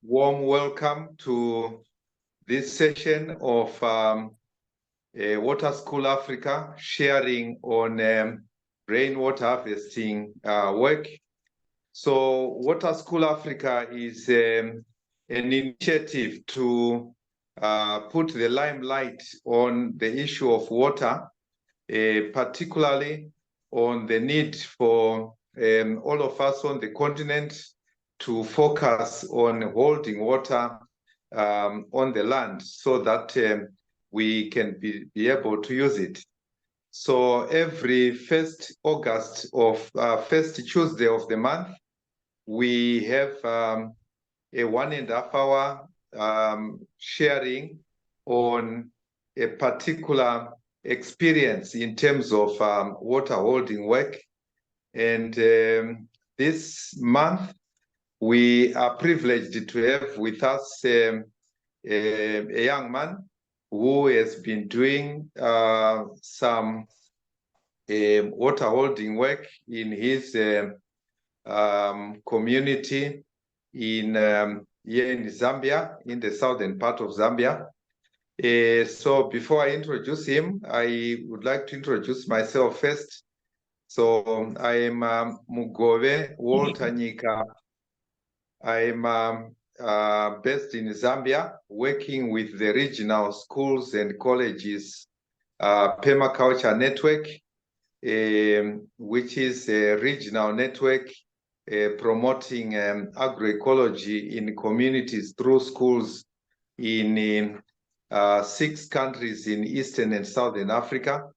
warm welcome to this session of Water School Africa, sharing on rainwater harvesting work. So Water School Africa is an initiative to put the limelight on the issue of water, particularly on the need for all of us on the continent to focus on holding water on the land so that we can be able to use it. So every first first Tuesday of the month, we have a 1.5 hour sharing on a particular experience in terms of water holding work. And this month, we are privileged to have with us a young man who has been doing some water holding work in his community in here in Zambia, in the southern part of Zambia. So before I introduce him, I would like to introduce myself first. So I am Mugove Walter Nyika. I am based in Zambia, working with the regional schools and colleges permaculture network, which is a regional network promoting agroecology in communities through schools in 6 countries in Eastern and Southern Africa.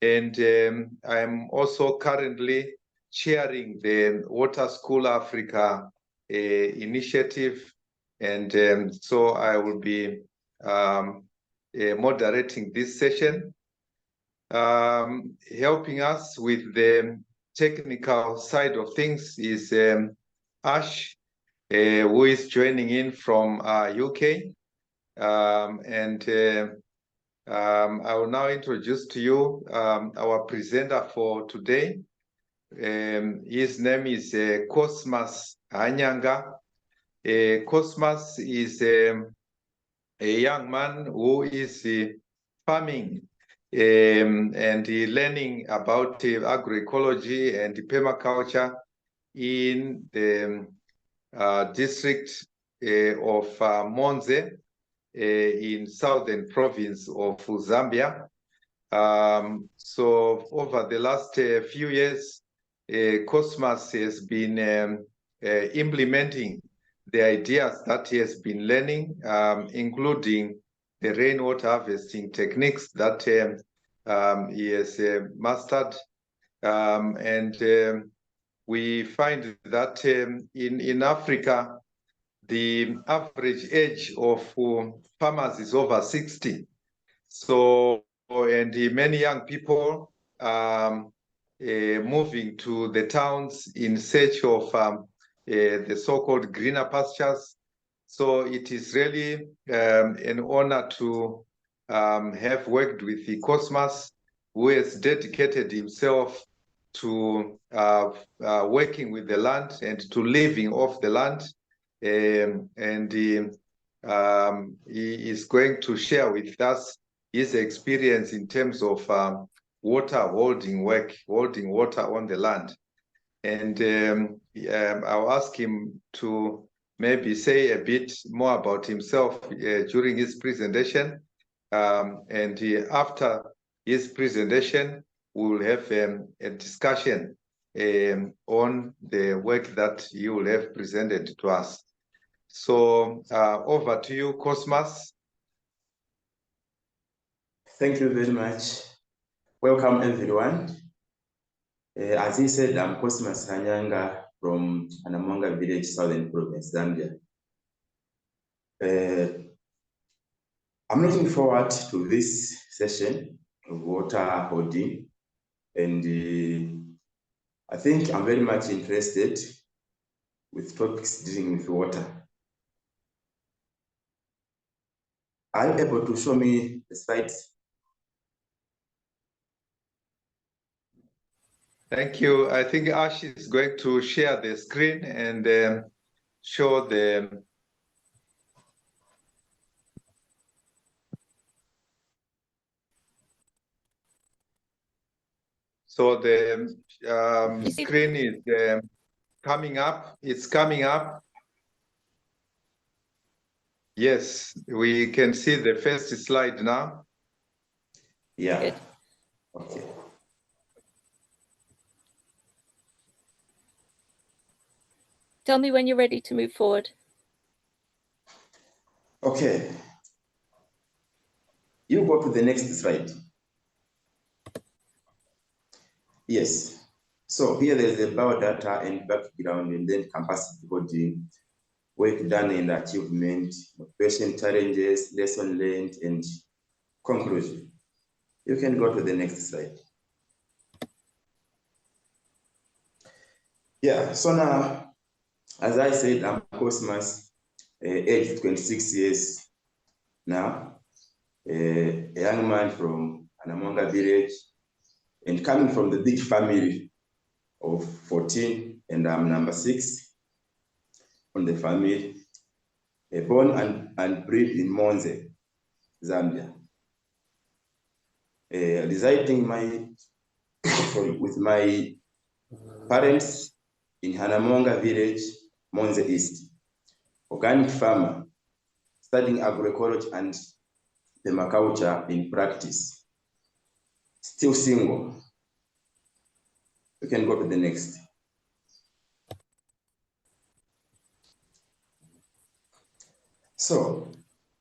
And I'm also currently chairing the Water School Africa initiative. And so I will be moderating this session. Helping us with the technical side of things is Ash, who is joining in from UK. I will now introduce to you our presenter for today. His name is Cosmas Hanyanga. Cosmas is a young man who is farming and learning about agroecology and permaculture in the district of Monze in southern province of Zambia. So over the last few years, Cosmas has been implementing the ideas that he has been learning, including the rainwater harvesting techniques that he has mastered. We find that in Africa, the average age of farmers is over 60. So, and many young people moving to the towns in search of the so-called greener pastures. So it is really an honor to have worked with the Cosmas, who has dedicated himself to working with the land and to living off the land. He is going to share with us his experience in terms of water holding work, holding water on the land. And I'll ask him to maybe say a bit more about himself during his presentation. After his presentation, we will have a discussion on the work that you will have presented to us. So over to you, Cosmas. Thank you very much. Welcome, everyone. As he said, I'm Cosmas Hanyanga from Haanamoonga village, Southern Province, Zambia. I'm looking forward to this session of water holding, and I think I'm very much interested with topics dealing with water. Are you able to show me the slides? Thank you. I think Ash is going to share the screen and show the So the screen is coming up. It's coming up. Yes, we can see the first slide now. Yeah. Good. Okay. Tell me when you're ready to move forward. Okay. You go to the next slide. Yes. So here there's the biodata and background, and then capacity building, work done and achievement, motivation challenges, lesson learned, and conclusion. You can go to the next slide. Yeah, so now, as I said, I'm Cosmas, age 26 years now, a young man from Haanamoonga village, and coming from the big family of 14, and I'm number 6 on the family, born and bred in Monze, Zambia. Residing with my parents in Haanamoonga village, Monze East. Organic farmer, studying agroecology and permaculture in practice. Still single. You can go to the next. So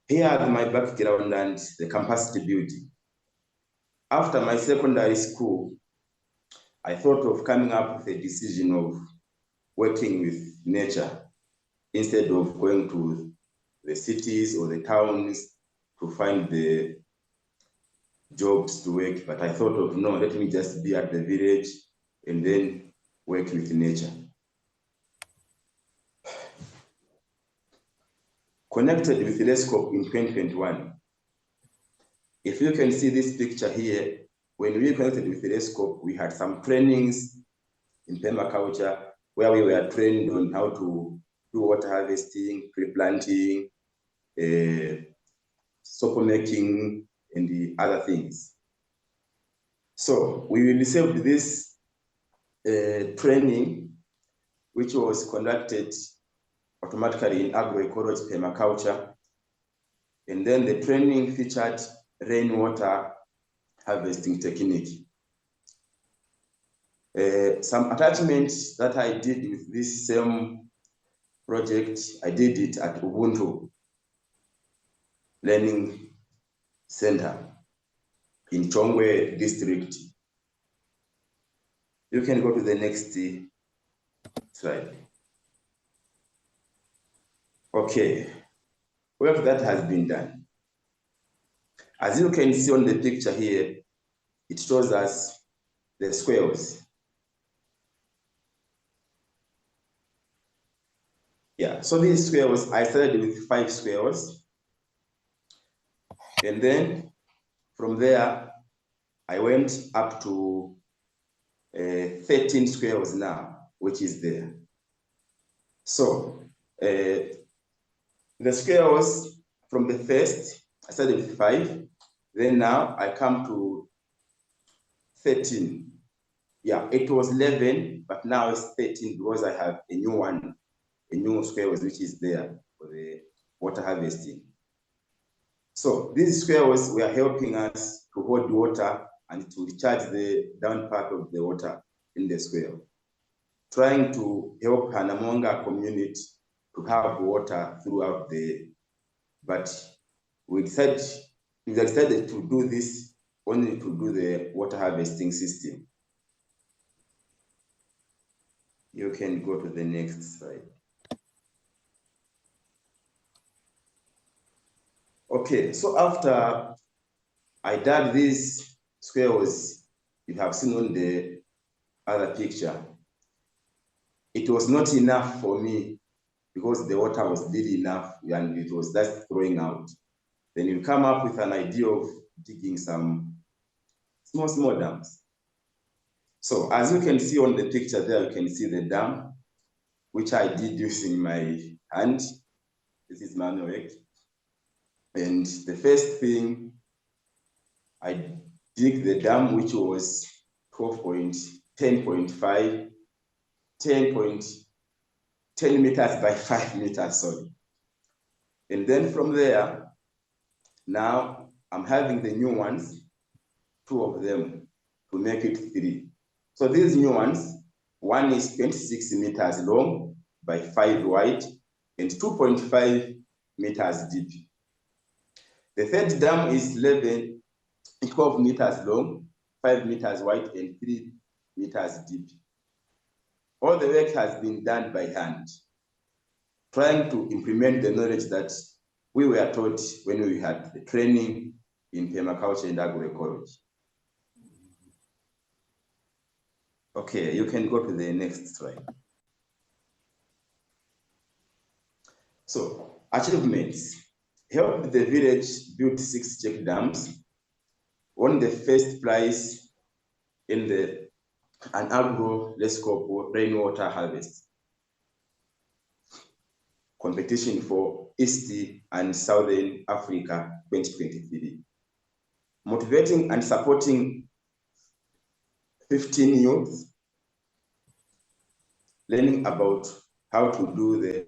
here are my background and the capacity building. After my secondary school, I thought of coming up with a decision of working with nature instead of going to the cities or the towns to find the jobs to work. But I thought of, no, let me just be at the village and then work with nature. Connected with Telescope in 2021. If you can see this picture here, when we connected with Telescope, we had some trainings in permaculture where we were trained on how to do water harvesting, pre-planting, soap making, and the other things. So we received this training, which was conducted automatically in agroecology permaculture. And then the training featured rainwater harvesting technique. Some attachments that I did with this same project, I did it at Ubuntu Learning Center in Chongwe district. You can go to the next slide. Okay, work that has been done. As you can see on the picture here, it shows us the swales. Yeah, so these swales, I started with 5 swales. And then from there, I went up to 13 swales now, which is there. So the swales from the first, I started with 5. Then now I come to 13. Yeah, it was 11, but now it's 13 because I have a new one, a new swales which is there for the water harvesting. So these swales were helping us to hold water and to recharge the down part of the water in the swale, trying to help Haanamoonga community to have water throughout the, but we decided to do this only to do the water harvesting system. You can go to the next slide. Okay, so after I dug these swales you have seen on the other picture, it was not enough for me because the water was little enough and it was just throwing out. Then you come up with an idea of digging some small dams. So as you can see on the picture there, you can see the dam, which I did using my hand. This is manual work. And the first thing, I dig the dam, which was 10.5, 10 meters by 5 meters, sorry. And then from there, now I'm having the new ones, 2 of them, to make it 3. So these new ones, one is 26 meters long by 5 wide and 2.5 meters deep. The third dam is 12 meters long, 5 meters wide and 3 meters deep. All the work has been done by hand, trying to implement the knowledge that we were taught when we had the training in permaculture and agroecology. Okay, you can go to the next slide. So, achievements. Helped the village build 6 check dams, won the first prize in an agro rainwater harvest competition for East and Southern Africa 2023. Motivating and supporting 15 youth, learning about how to do the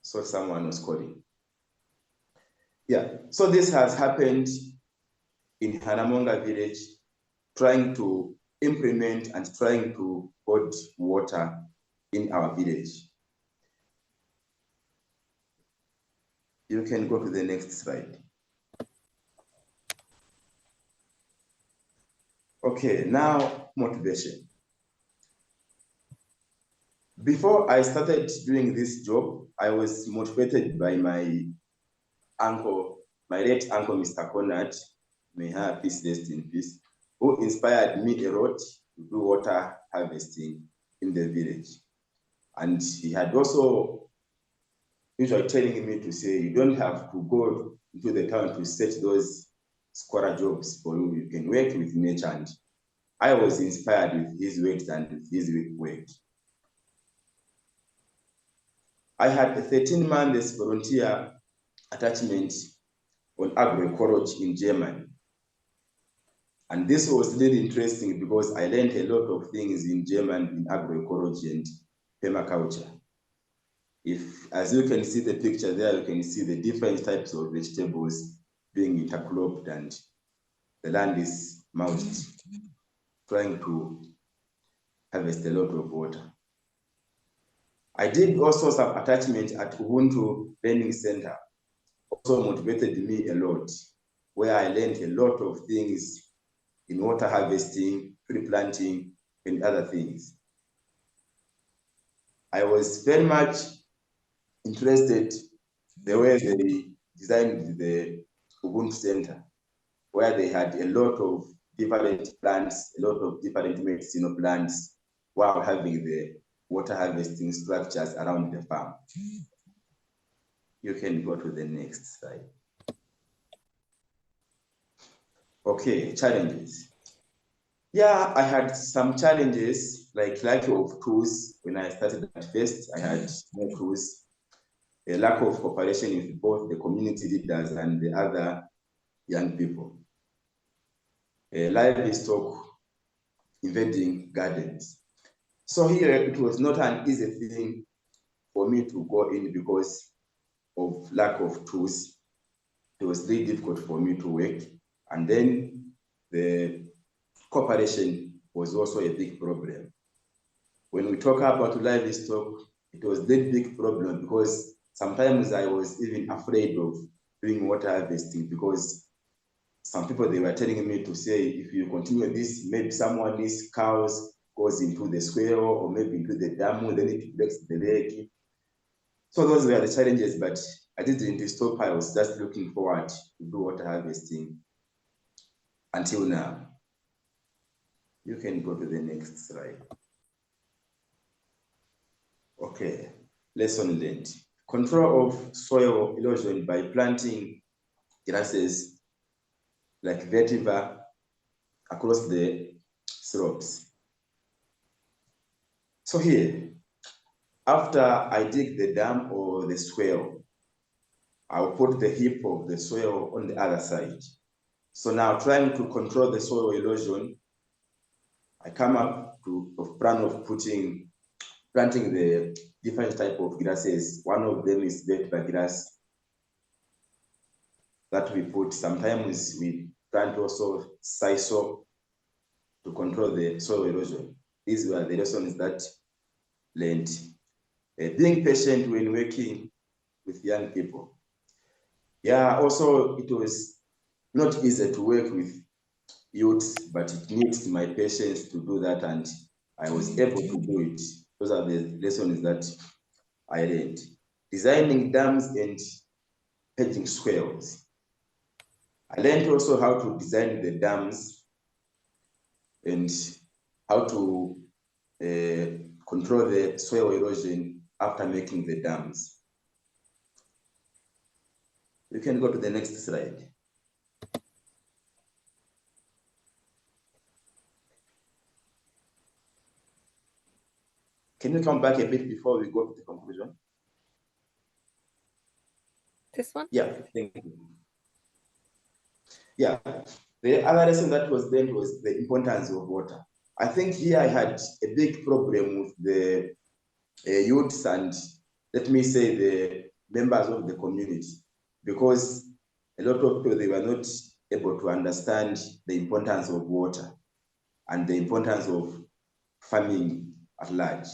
so someone was calling. Yeah, so this has happened in Haanamoonga village, trying to implement and trying to hold water in our village. You can go to the next slide. Okay, now motivation. Before I started doing this job, I was motivated by my uncle, my late uncle, Mr. Conrad, may have peace, rest in peace, who inspired me a lot to do water harvesting in the village. And he had also usually telling me to say, you don't have to go into the town to set those squatter jobs for you. You can work with nature. And I was inspired with his words and with his work. I had a 13 months volunteer attachment on agroecology in Germany. And this was really interesting because I learned a lot of things in German in agroecology and permaculture. As you can see the picture there, you can see the different types of vegetables being intercropped and the land is mulched, trying to harvest a lot of water. I did also some attachment at Ubuntu Learning Center, also motivated me a lot, where I learned a lot of things in water harvesting, tree planting, and other things. I was very much interested the way they designed the Ubuntu Center, where they had a lot of different plants, a lot of different medicinal plants, while having the water harvesting structures around the farm. You can go to the next slide. Okay, challenges. Yeah, I had some challenges, like lack of tools. When I started at first, I had no tools. A lack of cooperation with both the community leaders and the other young people. Livestock invading gardens. So here, it was not an easy thing for me to go in because of lack of tools. It was really difficult for me to work. And then the cooperation was also a big problem. When we talk about livestock, it was a big problem because sometimes I was even afraid of doing water harvesting because some people, they were telling me to say, if you continue this, maybe someone's cows goes into the swale or maybe into the dam, then it breaks the leg. So those were the challenges, but I didn't stop. I was just looking forward to do water harvesting until now. You can go to the next slide. Okay, lesson learned. Control of soil erosion by planting grasses like vetiver across the slopes. So here, After I dig the dam or the swale, I'll put the heap of the soil on the other side. So now, trying to control the soil erosion, I come up to a plan of planting the different type of grasses. One of them is vetiver grass that we put. Sometimes we plant also sisal to control the soil erosion. These were the lessons that learned. Being patient when working with young people. Yeah, also it was not easy to work with youths, but it needs my patience to do that, and I was able to do it. Those are the lessons that I learned. Designing dams and hedging swales. I learned also how to design the dams and how to control the soil erosion after making the dams. You can go to the next slide. Can you come back a bit before we go to the conclusion? This one? Yeah, thank you. Yeah, the other lesson that was then was the importance of water. I think here I had a big problem with the youths and, let me say, the members of the community, because a lot of people, they were not able to understand the importance of water and the importance of farming at large.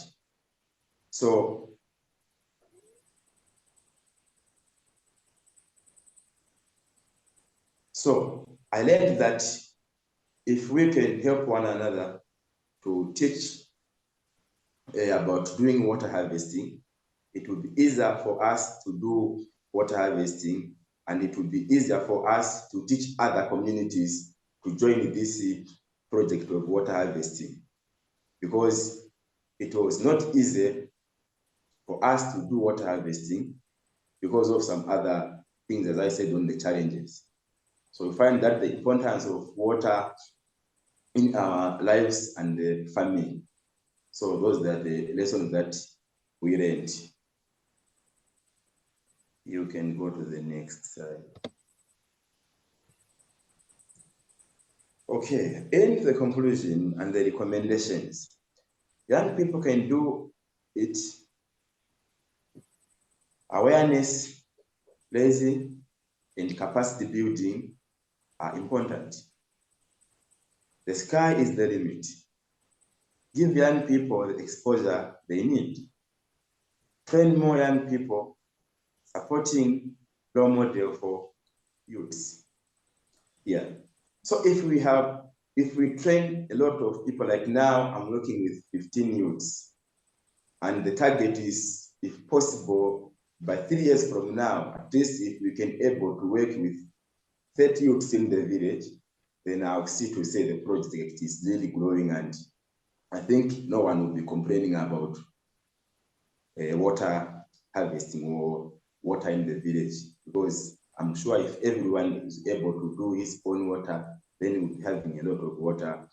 So I learned that if we can help one another to teach about doing water harvesting, it would be easier for us to do water harvesting, and it would be easier for us to teach other communities to join this project of water harvesting, because it was not easy for us to do water harvesting because of some other things, as I said, on the challenges. So we find that the importance of water in our lives and the farming. So those are the lessons that we learned. You can go to the next slide. Okay, in the conclusion and the recommendations, young people can do it. Awareness, raising, and capacity building are important. The sky is the limit. Give young people the exposure they need. Train more young people, supporting role model for youths. Yeah. So if we train a lot of people, like now I'm working with 15 youths, and the target is, if possible, by 3 years from now, at least if we can able to work with 30 youths in the village, then I'll see to say the project is really growing, and I think no one will be complaining about water harvesting or water in the village, because I'm sure if everyone is able to do his own water, then we'll be having a lot of water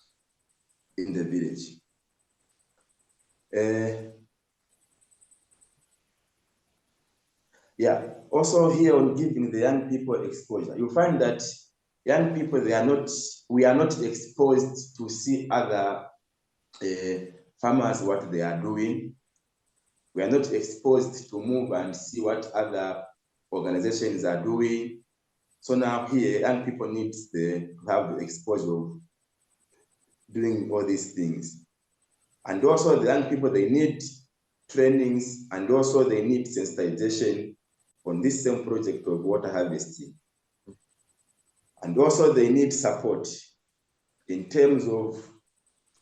in the village. Yeah, also here on giving the young people exposure, you find that young people, we are not exposed to see other farmers, what they are doing. We are not exposed to move and see what other organizations are doing. So now here, young people need to have the exposure of doing all these things. And also the young people, they need trainings, and also they need sensitization on this same project of water harvesting. And also they need support in terms of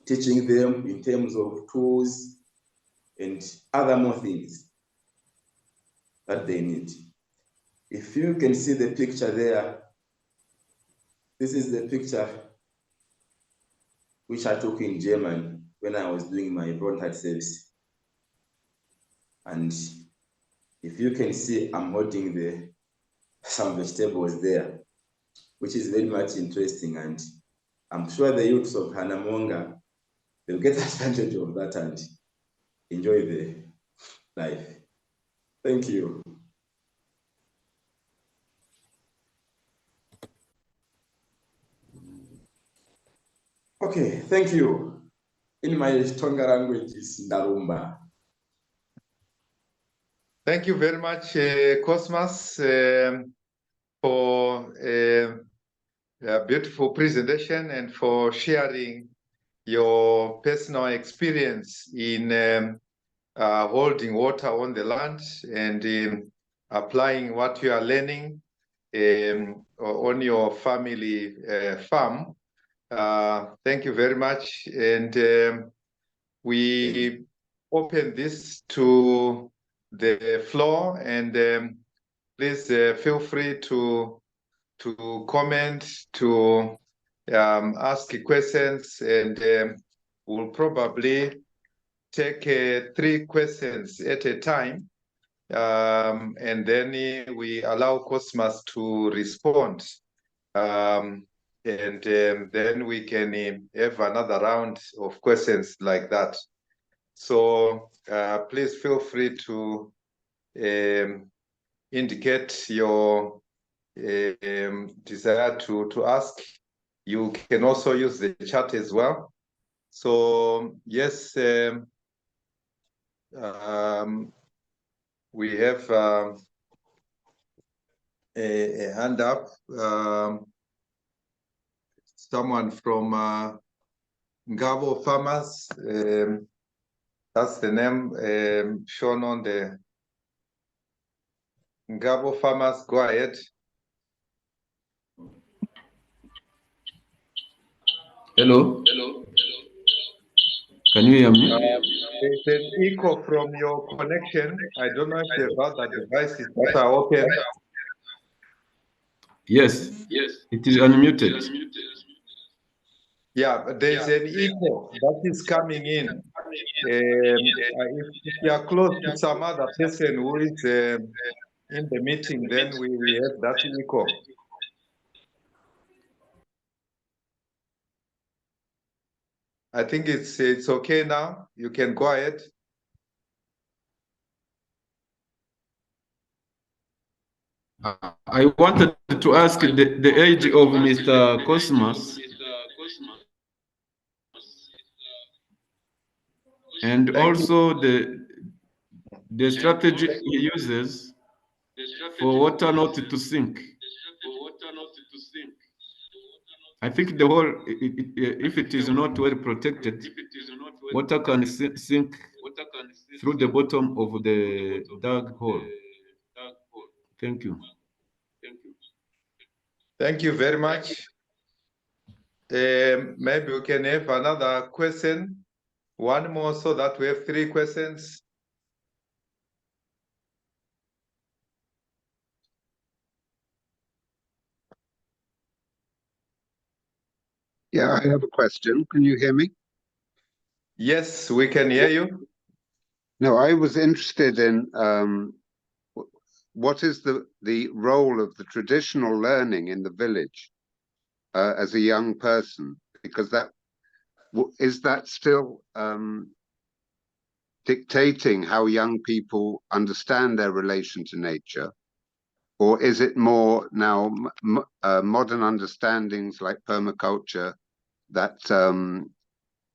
teaching them, in terms of tools and other more things that they need. If you can see the picture there, this is the picture which I took in Germany when I was doing my volunteer service. And if you can see, I'm holding some vegetables there, which is very much interesting. And I'm sure the youths of Haanamoonga, they'll get advantage of that and enjoy life. Thank you. Okay, thank you. In my Tonga language is Ndarumba. Thank you very much, Cosmas, for a beautiful presentation and for sharing your personal experience in holding water on the land and applying what you are learning on your family farm. Thank you very much. And we open this to the floor, and please feel free to comment, to ask questions, and we'll probably take 3 questions at a time, and then we allow Cosmas to respond. And then we can have another round of questions like that. So please feel free to indicate your desire to ask. You can also use the chat as well. So yes, we have a hand up. Someone from Ngabo Farmers. That's the name shown on the Ngabo Farmers. Go ahead. Hello. Can you hear me? There's an echo from your connection. I don't know if the other devices that are open. Yes. It is unmuted. Yeah, but there's an echo that is coming in. If you are close to some other person who is in the meeting, then we have that echo. I think it's okay now. You can go ahead. I wanted to ask the age of Mr. Cosmas and also the strategy he uses for water not to sink. I think the whole, if it is not well protected, water can sink through the bottom of the dug hole. Thank you. Thank you very much. Maybe we can have another question. One more so that we have 3 questions. Yeah, I have a question. Can you hear me? Yes, we can hear you. No, I was interested in what is the role of the traditional learning in the village as a young person, because is that still dictating how young people understand their relation to nature, or is it more now modern understandings like permaculture that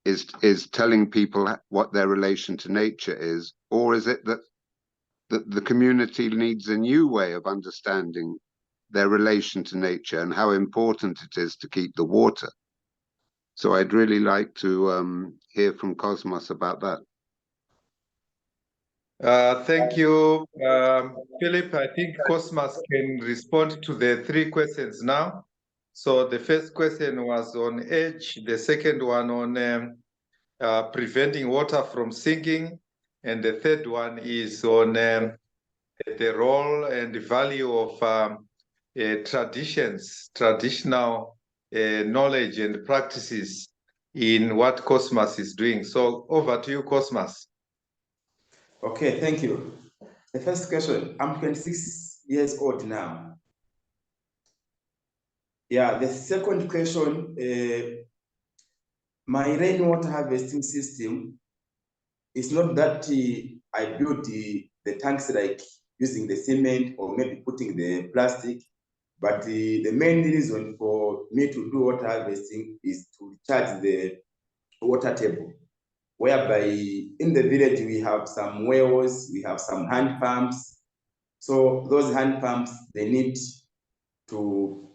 is telling people what their relation to nature is, or is it that the community needs a new way of understanding their relation to nature and how important it is to keep the water? So I'd really like to hear from Cosmas about that. Thank you, Philip. I think Cosmas can respond to the 3 questions now. So the first question was on age, the second one on preventing water from sinking, and the third one is on the role and the value of traditional knowledge and practices in what Cosmas is doing. So over to you, Cosmas. Okay, thank you. The first question, I'm 26 years old now. Yeah, the second question, my rainwater harvesting system is not that I built the tanks like using the cement or maybe putting the plastic. But the main reason for me to do water harvesting is to recharge the water table, whereby in the village we have some wells, we have some hand pumps. So those hand pumps, they need to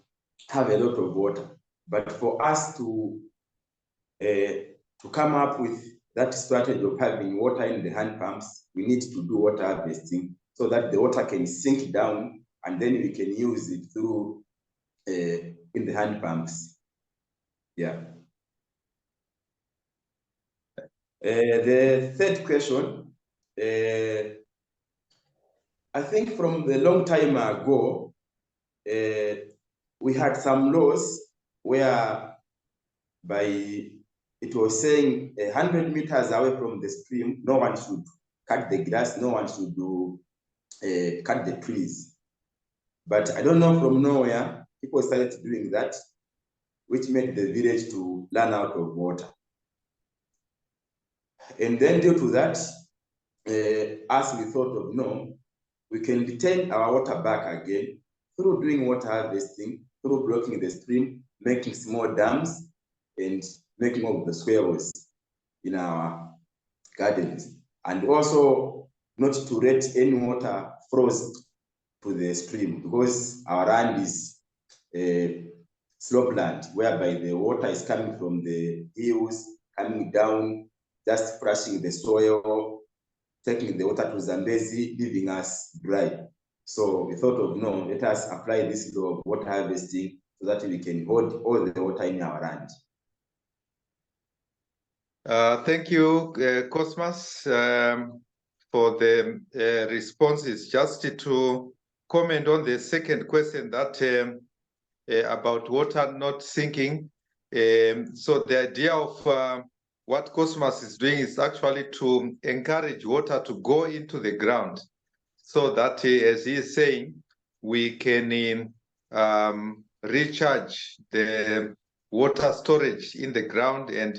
have a lot of water. But for us to come up with that strategy of having water in the hand pumps, we need to do water harvesting so that the water can sink down and then we can use it through in the hand pumps. Yeah. The third question, I think from the long time ago, we had some laws where by it was saying 100 meters away from the stream, no one should cut the grass, no one should do cut the trees. But I don't know from nowhere, people started doing that, which made the village to run out of water. And then due to that, as we thought of, no, we can retain our water back again through doing water harvesting, through blocking the stream, making small dams, and making of the swales in our gardens. And also not to let any water flows to the stream, because our land is slope land, whereby the water is coming from the hills, coming down, just crushing the soil, taking the water to Zambezi, leaving us dry. So we thought of, no, let us apply this law of water harvesting so that we can hold all the water in our land. Thank you, Cosmas, for the responses. Just to comment on the second question that about water not sinking. So the idea of what Cosmas is doing is actually to encourage water to go into the ground, so that, as he is saying, we can recharge the water storage in the ground and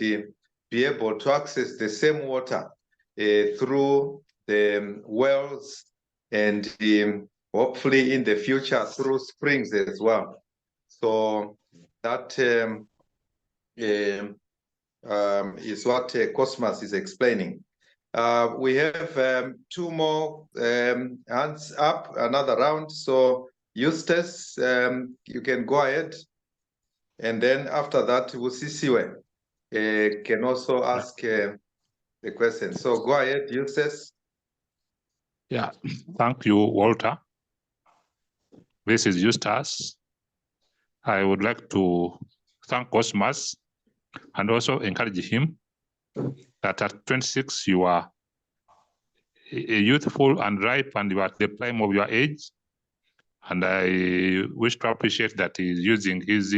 be able to access the same water through the wells and hopefully in the future through springs as well. So that is what Cosmas is explaining. We have two more hands up, another round. So Eustace, you can go ahead. And then after that, Wusisiwe can also ask the question. So go ahead, Eustace. Yeah, thank you, Walter. This is Eustace. I would like to thank Cosmas and also encourage him that at 26, you are youthful and ripe and you are at the prime of your age. And I wish to appreciate that he's using his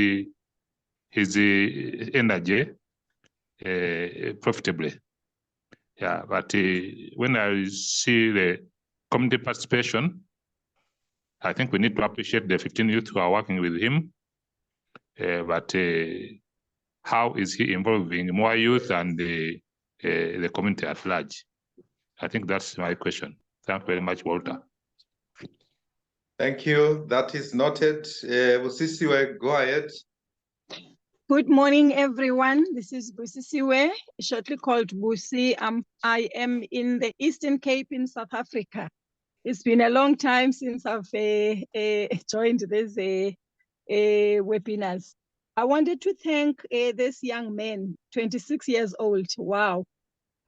energy profitably. Yeah, but when I see the community participation, I think we need to appreciate the 15 youth who are working with him. But how is he involving more youth and the community at large? I think that's my question. Thank you very much, Walter. Thank you. That is noted. Wusisiwe, go ahead. Good morning, everyone. This is Busisiwe, shortly called Busi. I am in the Eastern Cape in South Africa. It's been a long time since I've joined this webinars. I wanted to thank this young man, 26 years old. Wow.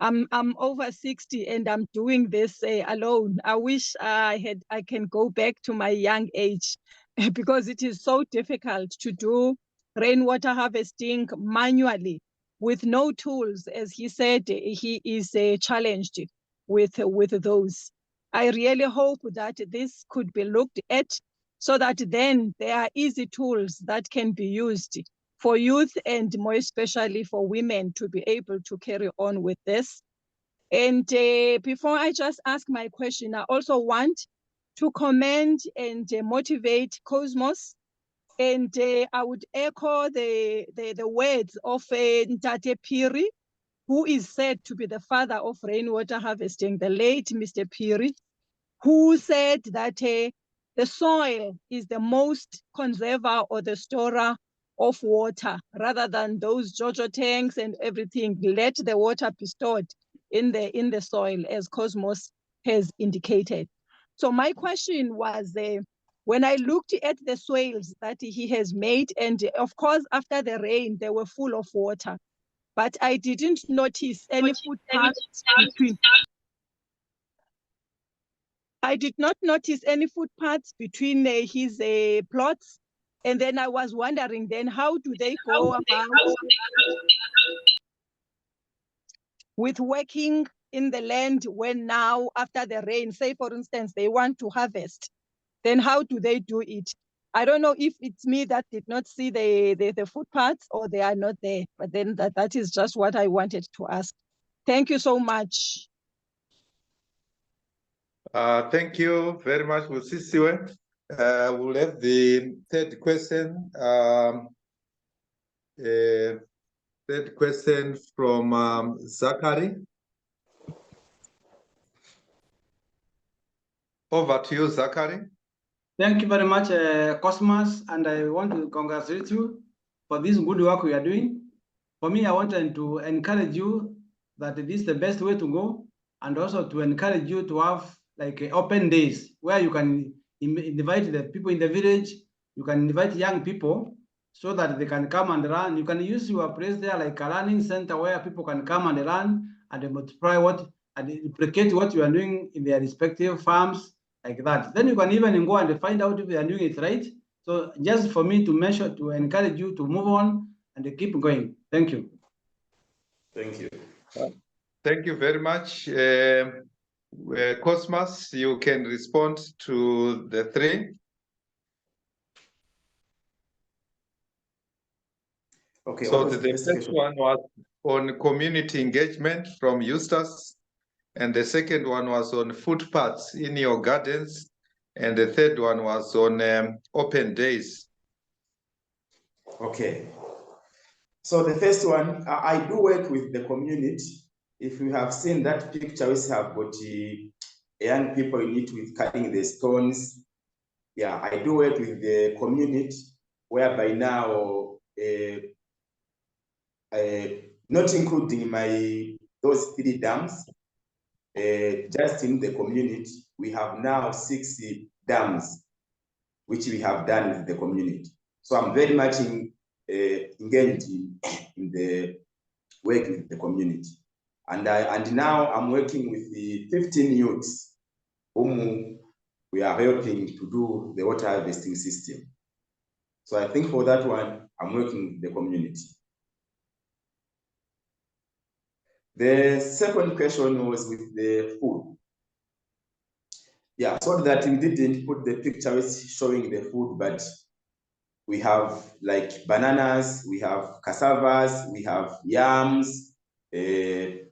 I'm over 60 and I'm doing this alone. I wish I can go back to my young age because it is so difficult to do rainwater harvesting manually with no tools. As he said, he is challenged with those. I really hope that this could be looked at so that then there are easy tools that can be used for youth and more especially for women to be able to carry on with this. And before I just ask my question, I also want to commend and motivate Cosmos. And I would echo the words of Ntate Piri who is said to be the father of rainwater harvesting, the late Mr. Phiri, who said that the soil is the most conserver or the storer of water, rather than those JoJo tanks and everything. Let the water be stored in the soil, as Cosmos has indicated. So my question was, when I looked at the swales that he has made, and of course after the rain they were full of water, but I didn't notice any footpaths between. I did not notice any footpaths between his plots. And then I was wondering, then how do they go about with working in the land when now, after the rain, say for instance, they want to harvest, then how do they do it? I don't know if it's me that did not see the footpaths or they are not there, but then that is just what I wanted to ask. Thank you so much. Thank you very much, Musisiwe. We'll have the third question. Third question from Zachary. Over to you, Zachary. Thank you very much, Cosmas, and I want to congratulate you for this good work we are doing. For me, I wanted to encourage you that this is the best way to go, and also to encourage you to have like open days where you can invite the people in the village, you can invite young people so that they can come and learn. You can use your place there like a learning center where people can come and learn and multiply and replicate what you are doing in their respective farms, like that. Then you can even go and find out if they are doing it right. So just for me to measure, to encourage you to move on and keep going. Thank you. Thank you. Thank you very much. Cosmas, you can respond to the three. Okay. So the first one was on community engagement from Eustace, and the second one was on footpaths in your gardens, and the third one was on open days. Okay. So the first one, I do work with the community. If you have seen that picture, we have got young people in it with cutting the stones. Yeah, I do work with the community, whereby now, not including those 3 dams, just in the community, we have now 60 dams, which we have done with the community. So I'm very much engaged in the work with the community. And now I'm working with the 15 youths whom we are helping to do the water harvesting system. So I think for that one, I'm working with the community. The second question was with the food. Yeah, so that we didn't put the picture showing the food, but we have like bananas, we have cassavas, we have yams, we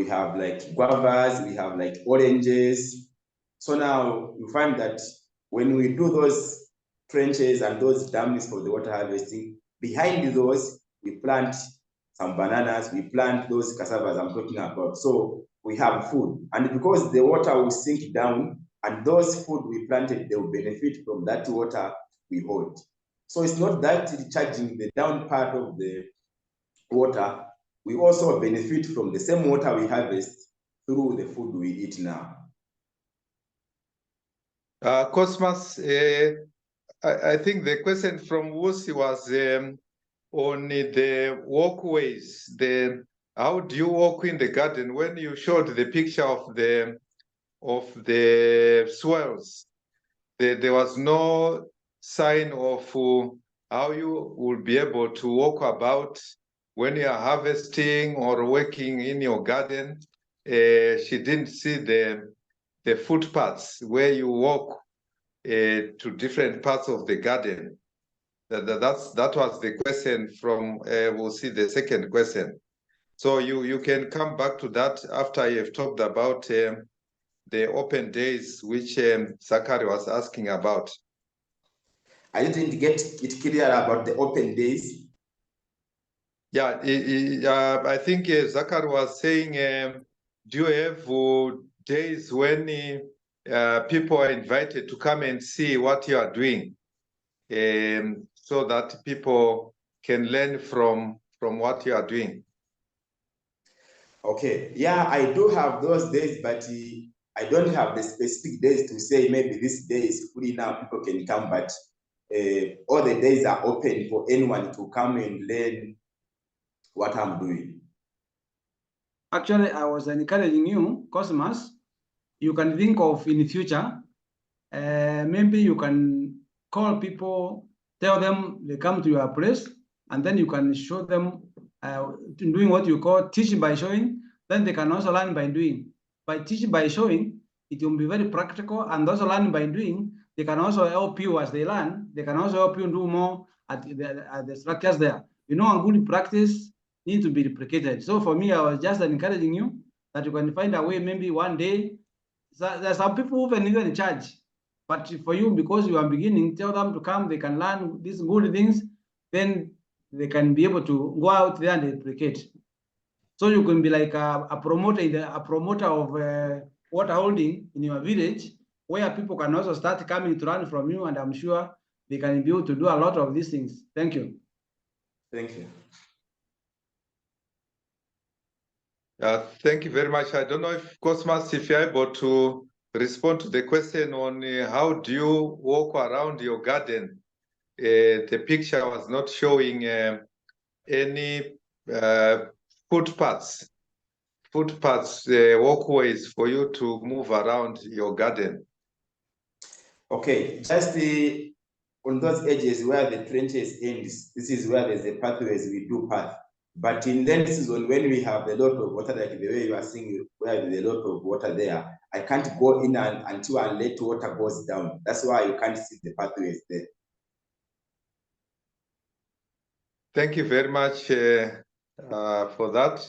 have like guavas, we have like oranges. So now you find that when we do those trenches and those dams for the water harvesting, behind those, we plant some bananas, we plant those cassavas I'm talking about. So we have food. And because the water will sink down, and those food we planted, they will benefit from that water we hold. So it's not that recharging the down part of the water, we also benefit from the same water we harvest through the food we eat now. Cosmas, I think the question from Wusi was on the walkways. How do you walk in the garden? When you showed the picture of the swales, there was no sign of how you will be able to walk about when you are harvesting or working in your garden. She didn't see the footpaths where you walk to different parts of the garden. That was the question from, we'll see the second question. So you can come back to that after you've talked about the open days, which Zachary was asking about. I didn't get it clear about the open days. Yeah, I think Zakar was saying, do you have days when people are invited to come and see what you are doing, so that people can learn from what you are doing? Okay, yeah, I do have those days, but I don't have the specific days to say maybe this day is free now, people can come, but all the days are open for anyone to come and learn what I'm doing. Actually, I was encouraging you, Cosmas, you can think of in the future, maybe you can call people, tell them they come to your place, and then you can show them doing what you call teaching by showing. Then they can also learn by doing. By teaching by showing, it will be very practical, and also learn by doing. They can also help you as they learn. They can also help you do more at the structures there. You know, a good practice need to be replicated. So for me, I was just encouraging you that you can find a way, maybe one day. So there's some people who even charge, but for you, because you are beginning, tell them to come, they can learn these good things, then they can be able to go out there and replicate. So you can be like a promoter of water holding in your village, where people can also start coming to learn from you, and I'm sure they can be able to do a lot of these things. Thank you. Thank you. Thank you very much. I don't know if Cosmas, if you're able to respond to the question on how do you walk around your garden. The picture was not showing any footpaths, walkways for you to move around your garden. Okay, just on those edges where the trenches ends, this is where there's a pathways, we do path. But in rainy season, when we have a lot of water, like the way you are seeing, where there's a lot of water there, I can't go in until I let water goes down. That's why you can't see the pathways there. Thank you very much for that.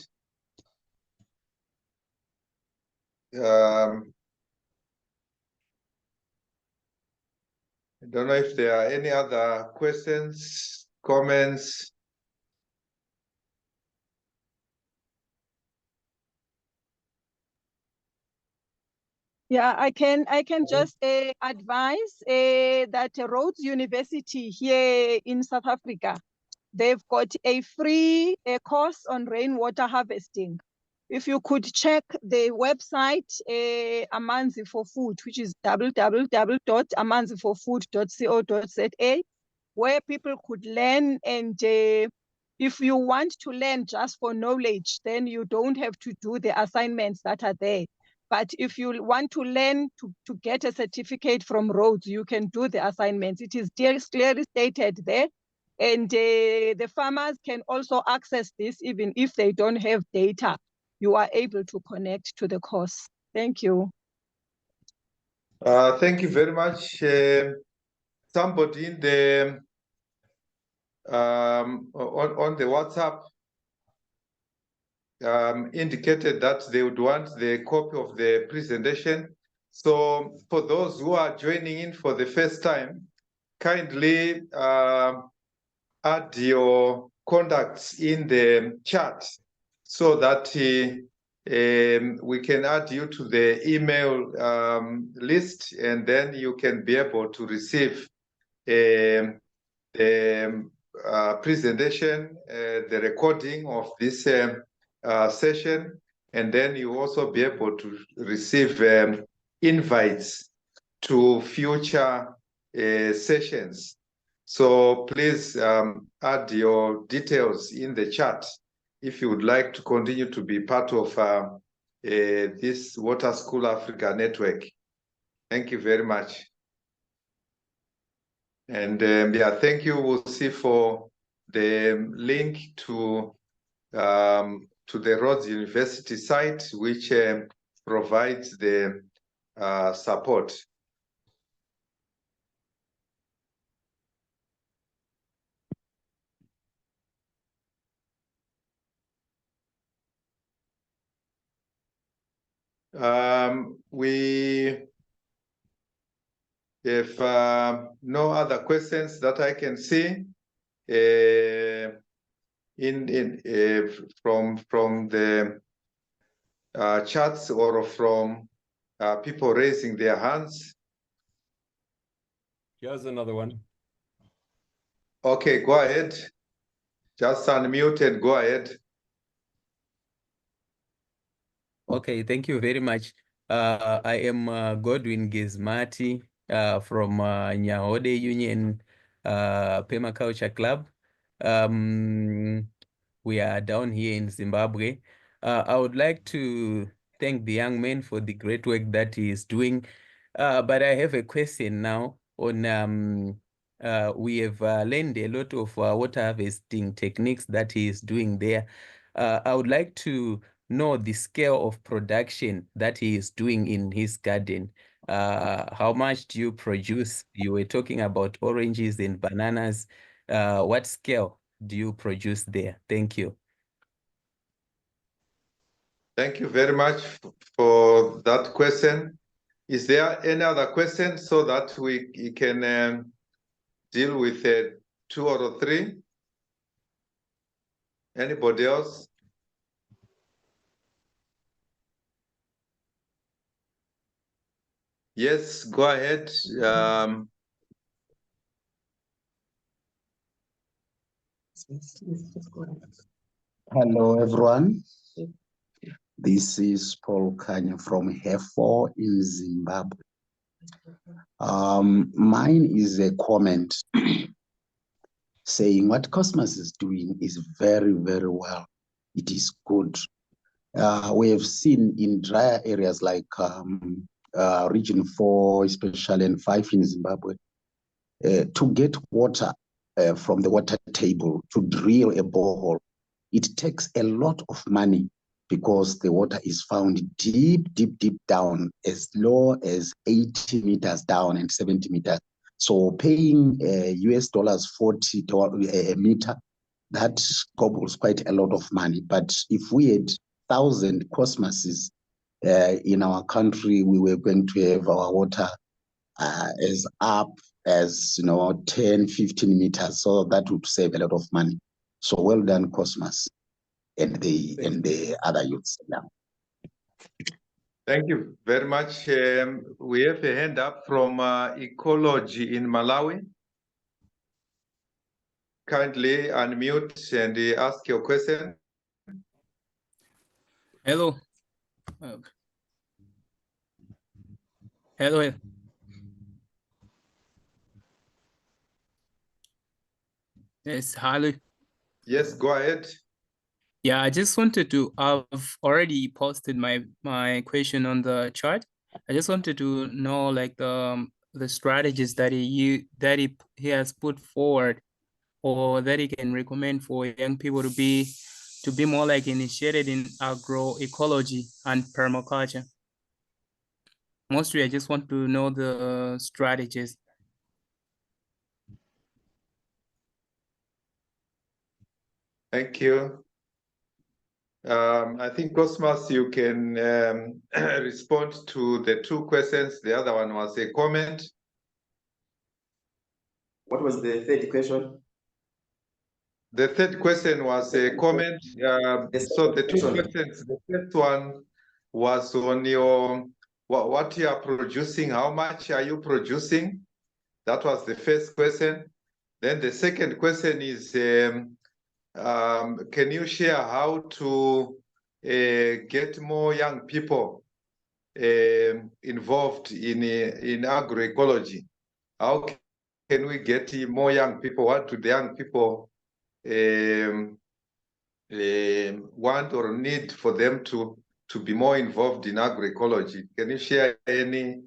I don't know if there are any other questions, comments. Yeah, I can just advise that Rhodes University here in South Africa, they've got a free course on rainwater harvesting. If you could check the website, Amanzi for Food, which is www.amanziforfood.co.za, where people could learn. And if you want to learn just for knowledge, then you don't have to do the assignments that are there. But if you want to learn to get a certificate from Rhodes, you can do the assignments. It is clearly stated there. And the farmers can also access this even if they don't have data. You are able to connect to the course. Thank you. Thank you very much. Somebody in the on the WhatsApp indicated that they would want the copy of the presentation. So for those who are joining in for the first time, kindly add your contacts in the chat so that we can add you to the email list, and then you can be able to receive the presentation, the recording of this session, and then you also be able to receive invites to future sessions. So please add your details in the chat if you would like to continue to be part of this Water School Africa network. Thank you very much. And yeah, thank you. We'll see for the link to the Rhodes University site, which provides the support. We have no other questions that I can see. from the chats or from people raising their hands? Here's another one. Okay, go ahead. Just unmute and go ahead. Okay, thank you very much. I am Godwin Gizmati from Nyahode Union Permaculture Club. We are down here in Zimbabwe. I would like to thank the young man for the great work that he is doing. But I have a question now on, we have learned a lot of water harvesting techniques that he is doing there. I would like to know the scale of production that he is doing in his garden. How much do you produce? You were talking about oranges and bananas. What scale do you produce there? Thank you. Thank you very much for that question. Is there any other question so that we can deal with 2 or 3? Anybody else? Yes, go ahead. Hello, everyone. This is Paul Kanya from Hefo in Zimbabwe. Mine is a comment saying what Cosmas is doing is very, very well. It is good. We have seen in drier areas like Region 4, especially, and 5 in Zimbabwe, to get water from the water table, to drill a borehole, it takes a lot of money because the water is found deep, deep, deep down, as low as 80 meters down and 70 meters. So paying US dollars $40 a meter, that gobbles quite a lot of money. But if we had 1,000 Cosmases in our country, we were going to have our water as up as 10, 15 meters. So that would save a lot of money. So well done, Cosmas and the other youths. Yeah. Thank you very much. We have a hand up from Ecology in Malawi. Kindly unmute and ask your question. Hello. Hello. Yes, hello. Yes, go ahead. Yeah, I just wanted to, I've already posted my question on the chat. I just wanted to know like the strategies that he has put forward, or that he can recommend for young people to be more like initiated in agroecology and permaculture. Mostly, I just want to know the strategies. Thank you. I think, Cosmas, you can respond to the 2 questions. The other one was a comment. What was the third question? The third question was a comment. So the 2 questions, the first one was on your what you are producing, how much are you producing? That was the first question. Then the second question is, can you share how to get more young people involved in agroecology? How can we get more young people? What do the young people want or need for them to be more involved in agroecology? Can you share any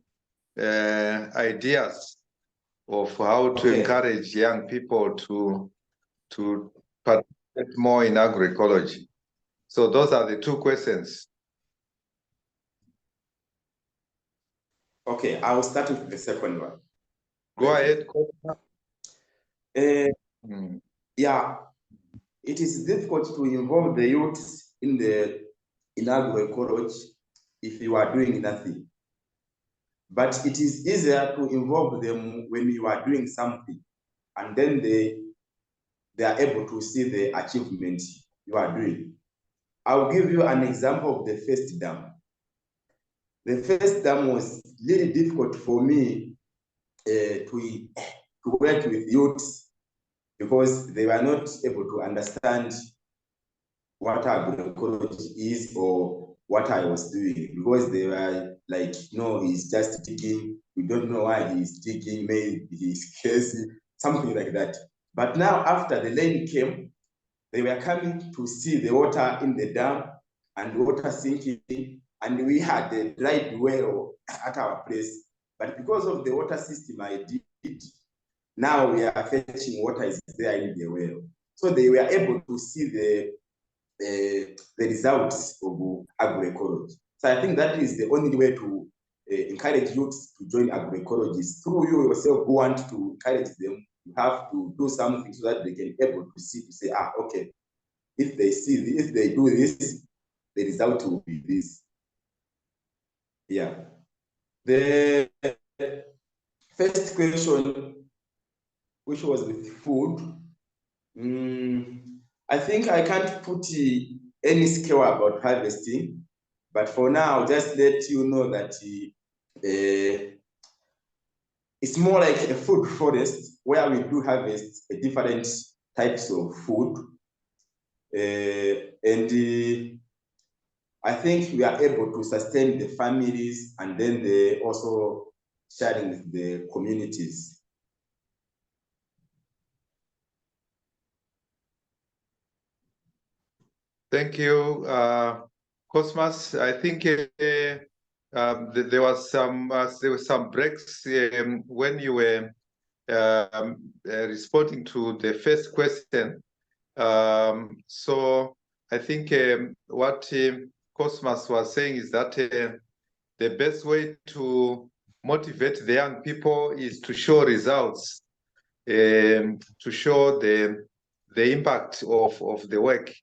ideas of how to encourage young people to participate more in agroecology? So those are the 2 questions. Okay, I will start with the second one. Go ahead. Yeah, it is difficult to involve the youth in agroecology if you are doing nothing. But it is easier to involve them when you are doing something, and then they they are able to see the achievement you are doing. I'll give you an example of the first dam. The first dam was really difficult for me to work with youths because they were not able to understand what agroecology is or what I was doing, because they were like, no, he's just digging. We don't know why he's digging. Maybe he's crazy, something like that. But now, after the rain came, they were coming to see the water in the dam and the water sinking, and we had a dried well at our place. But because of the water system I did, now we are fetching water is there in the well. So they were able to see the results of agroecology. So I think that is the only way to encourage youths to join agroecology. Through you yourself who want to encourage them, you have to do something so that they can be able to see, to say, okay, if they see this, if they do this, the result will be this. Yeah. The first question, which was with food, I think I can't put any scale about harvesting, but for now, just let you know that it's more like a food forest where we do harvest different types of food. And I think we are able to sustain the families and then they also sharing with the communities. Thank you, Cosmas. I think there was some breaks when you were responding to the first question. So I think what Cosmas was saying is that the best way to motivate the young people is to show results, to show the impact of the work,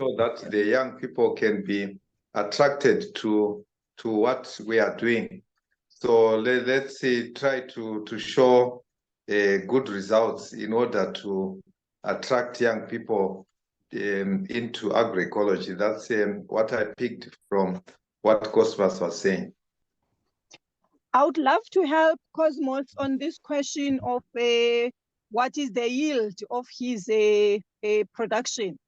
so that the young people can be attracted to what we are doing. So let's try to show good results in order to attract young people into agroecology. That's what I picked from what Cosmas was saying. I would love to help Cosmos on this question of what is the yield of his production.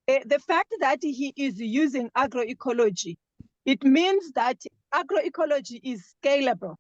The fact that he is using agroecology, it means that agroecology is scalable.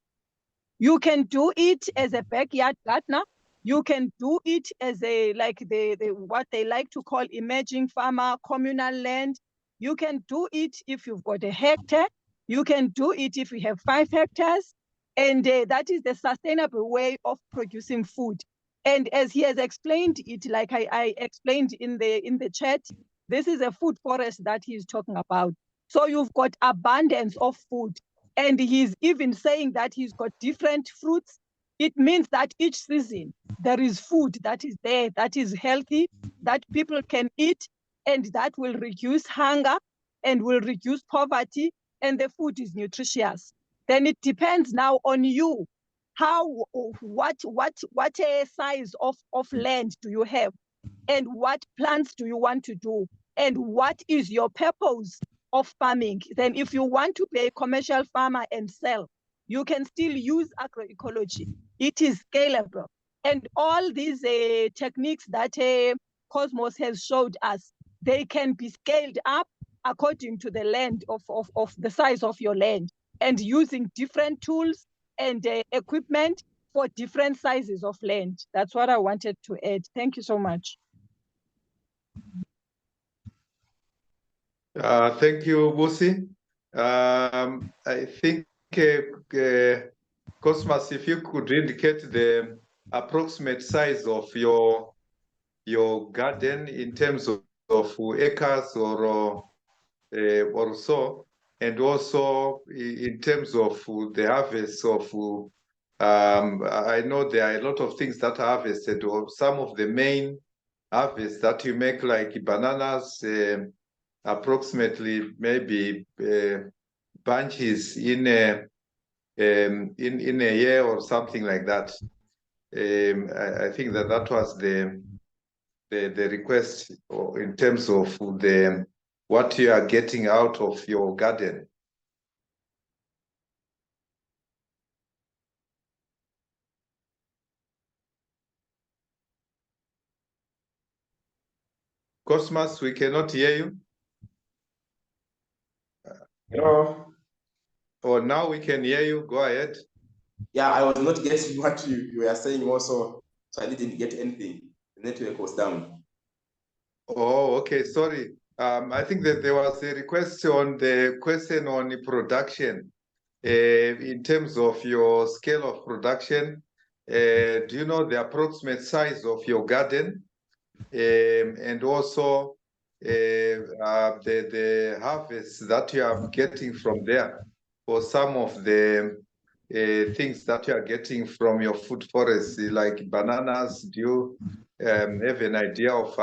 You can do it as a backyard gardener. You can do it as a what they like to call emerging farmer, communal land. You can do it if you've got a hectare. You can do it if you have 5 hectares. And that is the sustainable way of producing food. And as he has explained it, like I explained in the chat, this is a food forest that he's talking about. So you've got abundance of food. And he's even saying that he's got different fruits. It means that each season there is food that is there, that is healthy, that people can eat, and that will reduce hunger and will reduce poverty, and the food is nutritious. Then it depends now on you. What size of land do you have? And what plants do you want to do? And what is your purpose of farming? Then if you want to be a commercial farmer and sell, you can still use agroecology. It is scalable. And all these techniques that Cosmos has showed us, they can be scaled up according to the land of the size of your land, and using different tools and equipment for different sizes of land. That's what I wanted to add. Thank you so much. Thank you, Busi. I think, Cosmas, if you could indicate the approximate size of your garden in terms of acres or so, and also in terms of the harvest of. I know there are a lot of things that are harvested, or some of the main harvests that you make, like bananas. Approximately maybe bunches in a year or something like that. I think that was the the request in terms of what you are getting out of your garden. Cosmas, we cannot hear you. Hello. Oh, now we can hear you. Go ahead. Yeah, I was not getting what you were saying also, so I didn't get anything. The network was down. Oh, okay, sorry. I think that there was a request on the question on the production. In terms of your scale of production, do you know the approximate size of your garden? And also the harvest that you are getting from there, for some of the things that you are getting from your food forest, like bananas. Do you have an idea of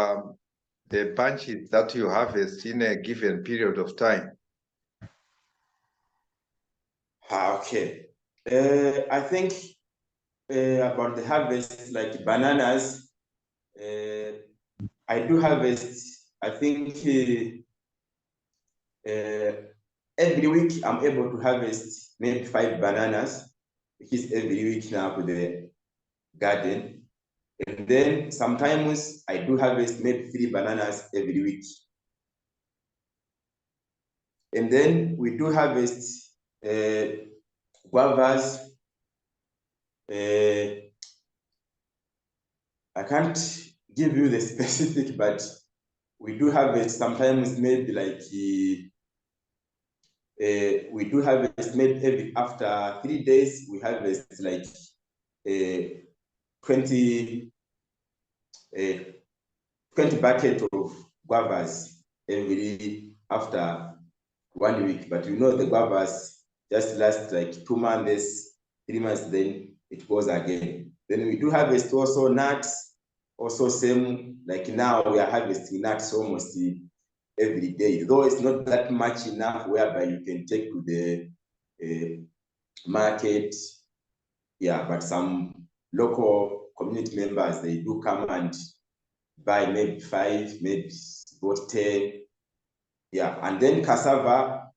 the bunches that you harvest in a given period of time? Okay. I think about the harvest, like bananas, I do harvest, I think every week I'm able to harvest maybe 5 bananas, which is every week now to the garden. And then sometimes I do harvest maybe 3 bananas every week. And then we do harvest guavas. I can't give you the specific, but we do harvest sometimes maybe like we do harvest maybe every after 3 days we harvest like 20 buckets of guavas every after 1 week. But you know the guavas just last like 2 months, 3 months, then it goes again. Then we do harvest also nuts, also same, like now we are harvesting nuts almost every day, though it's not that much enough whereby you can take to the market. Yeah, but some local community members, they do come and buy maybe 5, maybe about 10. Yeah, and then cassava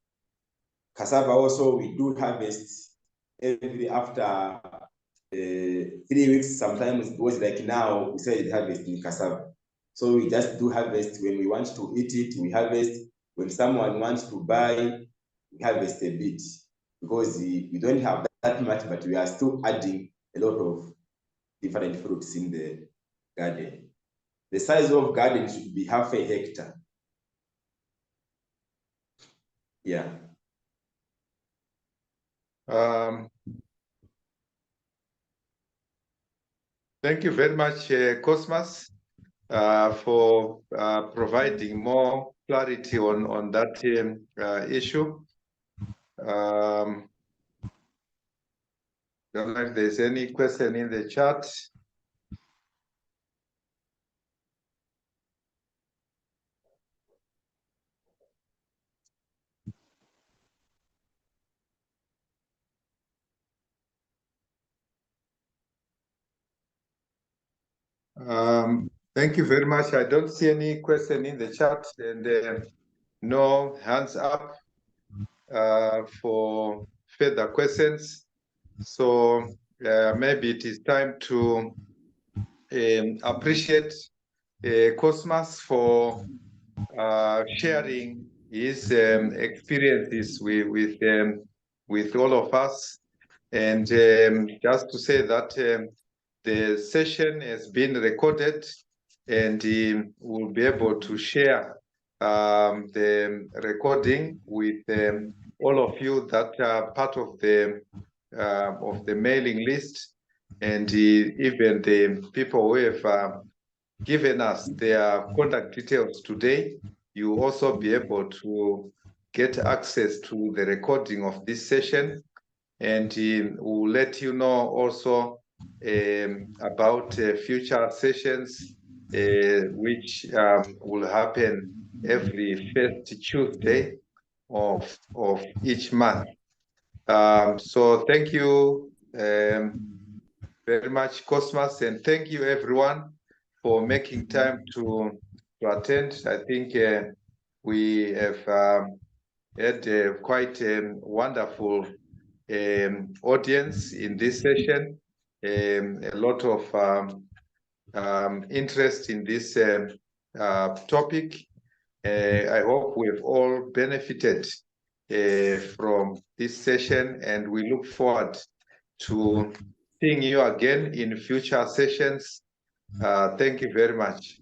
also we do harvest every after 3 weeks. Sometimes it was like now we say harvest in cassava. So we just do harvest when we want to eat it, we harvest. When someone wants to buy, we harvest a bit, because we don't have that much, but we are still adding a lot of different fruits in the garden. The size of garden should be 0.5 hectare. Yeah. Thank you very much, Cosmas, for providing more clarity on that issue. Don't know if there's any question in the chat. Thank you very much. I don't see any question in the chat, and no hands up for further questions. So maybe it is time to appreciate Cosmas for sharing his experiences with all of us. And just to say that the session has been recorded, and we'll be able to share the recording with all of you that are part of the mailing list, and even the people who have given us their contact details today. You also be able to get access to the recording of this session, and we'll let you know also about future sessions which will happen every first Tuesday of each month. So thank you very much, Cosmas, and thank you everyone for making time to attend. I think we have had quite a wonderful audience in this session. A lot of interest in this topic. I hope we've all benefited from this session, and we look forward to seeing you again in future sessions. Thank you very much.